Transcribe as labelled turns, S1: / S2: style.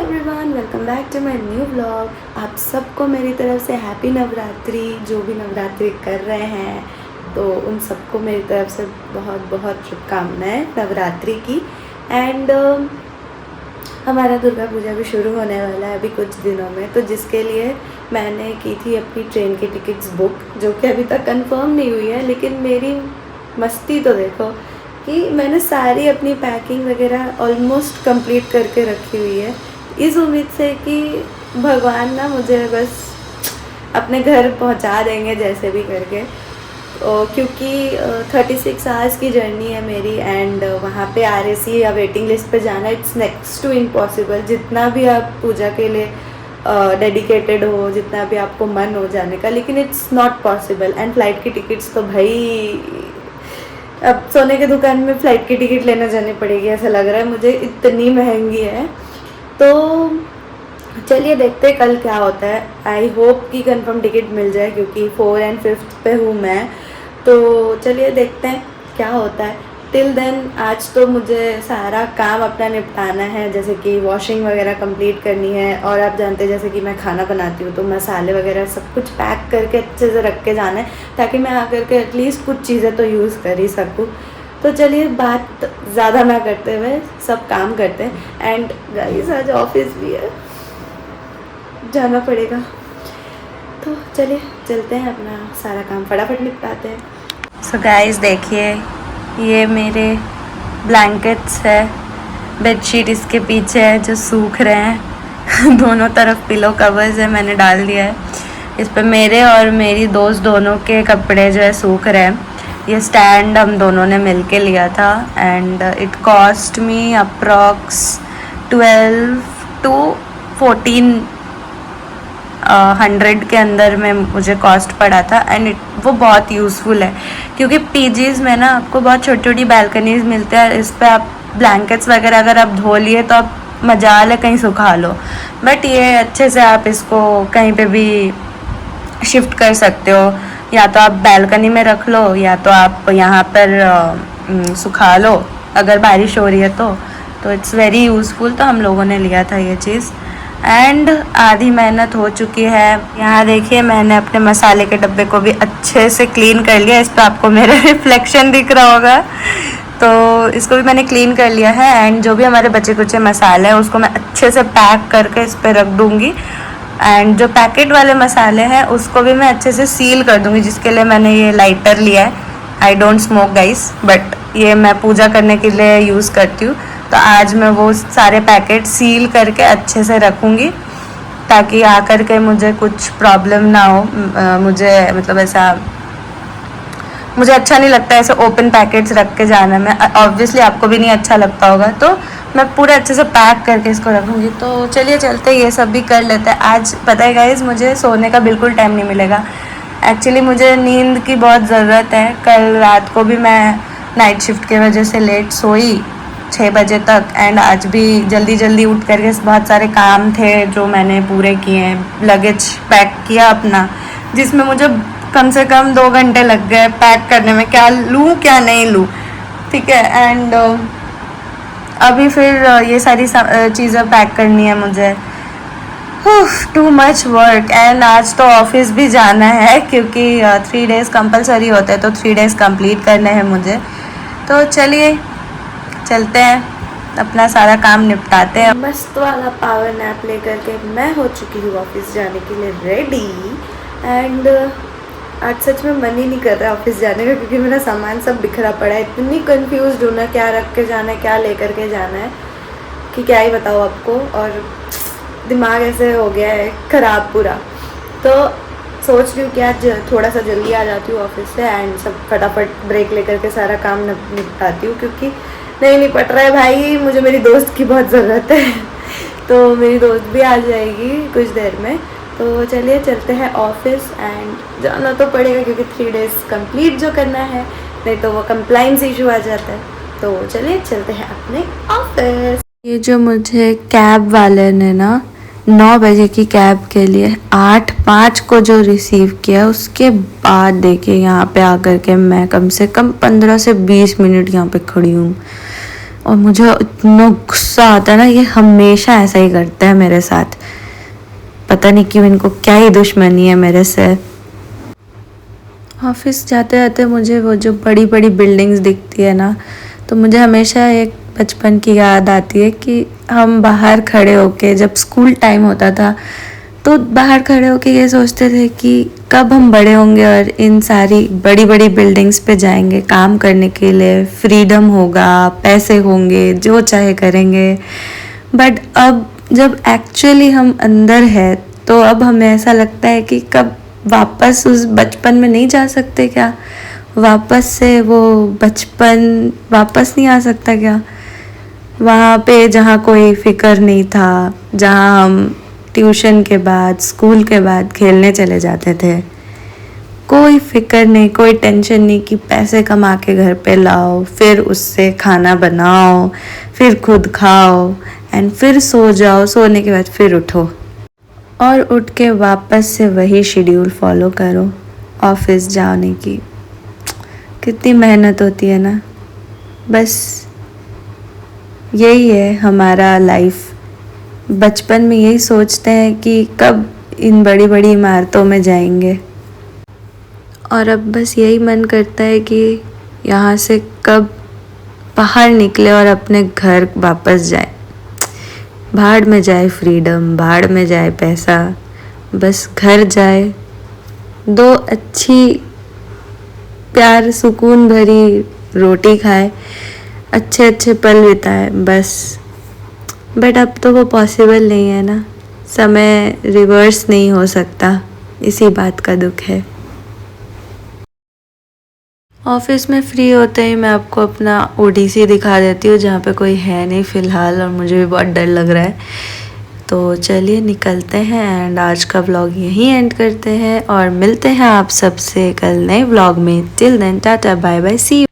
S1: Everyone, welcome back to my new vlog. आप सबको मेरी तरफ से हैप्पी नवरात्रि। जो भी नवरात्रि कर रहे हैं तो उन सबको मेरी तरफ से बहुत बहुत शुभकामनाएं नवरात्रि की। एंड हमारा दुर्गा पूजा भी शुरू होने वाला है अभी कुछ दिनों में, तो जिसके लिए मैंने की थी अपनी ट्रेन की टिकट्स बुक, जो कि अभी तक कंफर्म नहीं हुई है। लेकिन मेरी मस्ती तो देखो कि मैंने सारी अपनी पैकिंग वगैरह ऑलमोस्ट कंप्लीट करके रखी हुई है, इस उम्मीद से कि भगवान ना मुझे बस अपने घर पहुंचा देंगे जैसे भी करके। क्योंकि 36 आवर्स की जर्नी है मेरी, एंड वहाँ पे RAC या वेटिंग लिस्ट पे जाना इट्स नेक्स्ट टू इम्पॉसिबल। जितना भी आप पूजा के लिए डेडिकेटेड हो, जितना भी आपको मन हो जाने का, लेकिन it's not possible. And flight की टिकट्स तो भाई अब सोने की दुकान में फ़्लाइट की टिकट लेने जानी पड़ेगी ऐसा लग रहा है मुझे, इतनी महंगी है। तो चलिए देखते हैं कल क्या होता है। आई होप कि कंफर्म टिकट मिल जाए, क्योंकि 4 और 5 पे हूँ मैं। तो चलिए देखते हैं क्या होता है। टिल देन आज तो मुझे सारा काम अपना निपटाना है, जैसे कि वॉशिंग वगैरह कंप्लीट करनी है। और आप जानते हैं जैसे कि मैं खाना बनाती हूँ, तो मसाले वगैरह सब कुछ पैक करके अच्छे से रख के जाना है, ताकि मैं आकर के एटलीस्ट कुछ चीज़ें तो यूज़ कर ही सकूँ। तो चलिए बात ज़्यादा ना करते हुए सब काम करते हैं। एंड गाइस आज ऑफिस भी है, जाना पड़ेगा। तो चलिए चलते हैं, अपना सारा काम फटाफट निपटाते हैं। सो गाइस देखिए, ये मेरे ब्लैंकेट्स है, बेडशीट इसके पीछे है जो सूख रहे हैं दोनों तरफ पिलो कवर्स है, मैंने डाल दिया है इस पर। मेरे और मेरी दोस्त दोनों के कपड़े जो है सूख रहे हैं। ये स्टैंड हम दोनों ने मिल के लिया था, and it cost me approx 12 to 1400 के अंदर में मुझे कॉस्ट पड़ा था। एंड वो बहुत यूज़फुल है, क्योंकि पीजीज़ में ना आपको बहुत छोटी छोटी बालकनीज मिलते हैं। इस पर आप ब्लैंकेट्स वगैरह अगर आप धो लिए तो आप मजाल है कहीं सुखा लो, बट ये अच्छे से आप इसको कहीं पे भी शिफ्ट कर सकते हो। या तो आप बालकनी में रख लो, या तो आप यहाँ पर सुखा लो अगर बारिश हो रही है तो इट्स वेरी यूज़फुल। तो हम लोगों ने लिया था ये चीज़, एंड आधी मेहनत हो चुकी है। यहाँ देखिए मैंने अपने मसाले के डब्बे को भी अच्छे से क्लीन कर लिया। इस पर आपको मेरा रिफ्लेक्शन दिख रहा होगा, तो इसको भी मैंने क्लीन कर लिया है। एंड जो भी हमारे बचे कुचे मसाले हैं उसको मैं अच्छे से पैक करके इस पर रख दूँगी। एंड जो पैकेट वाले मसाले हैं उसको भी मैं अच्छे से सील कर दूँगी, जिसके लिए मैंने ये लाइटर लिया है। I don't smoke guys, but ये मैं पूजा करने के लिए यूज़ करती हूँ। तो आज मैं वो सारे पैकेट सील करके अच्छे से रखूँगी, ताकि आकर के मुझे कुछ प्रॉब्लम ना हो। मुझे मतलब ऐसा मुझे अच्छा नहीं लगता ऐसे ओपन पैकेट्स रख के जाने में। ऑब्वियसली आपको भी नहीं अच्छा लगता होगा, तो मैं पूरे अच्छे से पैक करके इसको रखूँगी। तो चलिए चलते ये सब भी कर लेते हैं। आज पता है गाइस, मुझे सोने का बिल्कुल टाइम नहीं मिलेगा। एक्चुअली मुझे नींद की बहुत ज़रूरत है। कल रात को भी मैं नाइट शिफ्ट की वजह से लेट सोई 6 बजे तक, एंड आज भी जल्दी जल्दी उठ करके बहुत सारे काम थे जो मैंने पूरे किए हैं। लगेज पैक किया अपना, जिसमें मुझे कम से कम 2 घंटे लग गए पैक करने में, क्या लूँ क्या नहीं लूँ, ठीक है। एंड अभी फिर ये सारी चीज़ें पैक करनी है मुझे। Too much work. एंड आज तो ऑफिस भी जाना है, क्योंकि 3 डेज़ कंपलसरी होते हैं, तो 3 डेज़ कंप्लीट करने हैं मुझे। तो चलिए चलते हैं, अपना सारा काम निपटाते हैं। मस्त वाला पावर नैप लेकर के मैं हो चुकी हूँ ऑफिस जाने के लिए रेडी। एंड आज सच में मन ही नहीं कर रहा ऑफिस जाने का, क्योंकि मेरा सामान सब बिखरा पड़ा है। इतनी कंफ्यूज हूँ ना, क्या रख के जाना है क्या लेकर के जाना है, कि क्या ही बताऊँ आपको। और दिमाग ऐसे हो गया है ख़राब पूरा। तो सोच रही हूँ कि आज थोड़ा सा जल्दी आ जाती हूँ ऑफिस से, एंड सब फटाफट ब्रेक लेकर के सारा काम निपटाती हूँ, क्योंकि नहीं निपट रहा है भाई। मुझे मेरी दोस्त की बहुत ज़रूरत है तो मेरी दोस्त भी आ जाएगी कुछ देर में। तो चलिए चलते हैं ऑफिस, एंड जाना तो पड़ेगा क्योंकि 3 डेज़ कंप्लीट जो करना है, नहीं तो वो कंप्लाइंस इशू आ जाता है। तो चलिए चलते हैं अपने ऑफिस। ये जो मुझे कैब वाले ने ना 9 बजे की कैब के लिए 8:05 को जो रिसीव किया, उसके बाद देखिए यहाँ पे आकर के मैं कम से कम 15 से 20 मिनट यहाँ पे खड़ी हूँ। और मुझे इतना गुस्सा आता है ना, ये हमेशा ऐसा ही करता है मेरे साथ। पता नहीं क्यों, इनको क्या ही दुश्मनी है मेरे से। ऑफिस जाते जाते मुझे वो जो बड़ी बड़ी बिल्डिंग्स दिखती है ना, तो मुझे हमेशा एक बचपन की याद आती है कि हम बाहर खड़े होके, जब स्कूल टाइम होता था तो बाहर खड़े होके ये सोचते थे कि कब हम बड़े होंगे और इन सारी बड़ी बड़ी बिल्डिंग्स पे जाएंगे काम करने के लिए, फ्रीडम होगा, पैसे होंगे, जो चाहे करेंगे। बट अब जब एक्चुअली हम अंदर है तो अब हमें ऐसा लगता है कि कब वापस उस बचपन में नहीं जा सकते क्या? वापस से वो बचपन वापस नहीं आ सकता क्या? वहाँ पे जहाँ कोई फिक्र नहीं था, जहाँ हम ट्यूशन के बाद, स्कूल के बाद खेलने चले जाते थे। कोई फिक्र नहीं, कोई टेंशन नहीं कि पैसे कमा के घर पे लाओ, फिर उससे खाना बनाओ, फिर खुद खाओ एंड फिर सो जाओ, सोने के बाद फिर उठो और उठ के वापस से वही शेड्यूल फॉलो करो ऑफिस जाने की। कितनी मेहनत होती है ना। बस यही है हमारा लाइफ। बचपन में यही सोचते हैं कि कब इन बड़ी बड़ी इमारतों में जाएंगे, और अब बस यही मन करता है कि यहाँ से कब बाहर निकले और अपने घर वापस जाए। भाड़ में जाए फ्रीडम, भाड़ में जाए पैसा, बस घर जाए, दो अच्छी प्यार सुकून भरी रोटी खाए, अच्छे अच्छे पल बिताए बस। बट अब तो वो पॉसिबल नहीं है ना, समय रिवर्स नहीं हो सकता, इसी बात का दुख है। ऑफिस में फ्री होते ही मैं आपको अपना ओडीसी दिखा देती हूँ, जहाँ पे कोई है नहीं फ़िलहाल और मुझे भी बहुत डर लग रहा है। तो चलिए निकलते हैं एंड आज का व्लॉग यहीं एंड करते हैं और मिलते हैं आप सबसे कल नए व्लॉग में। Till then tata bye bye, see you.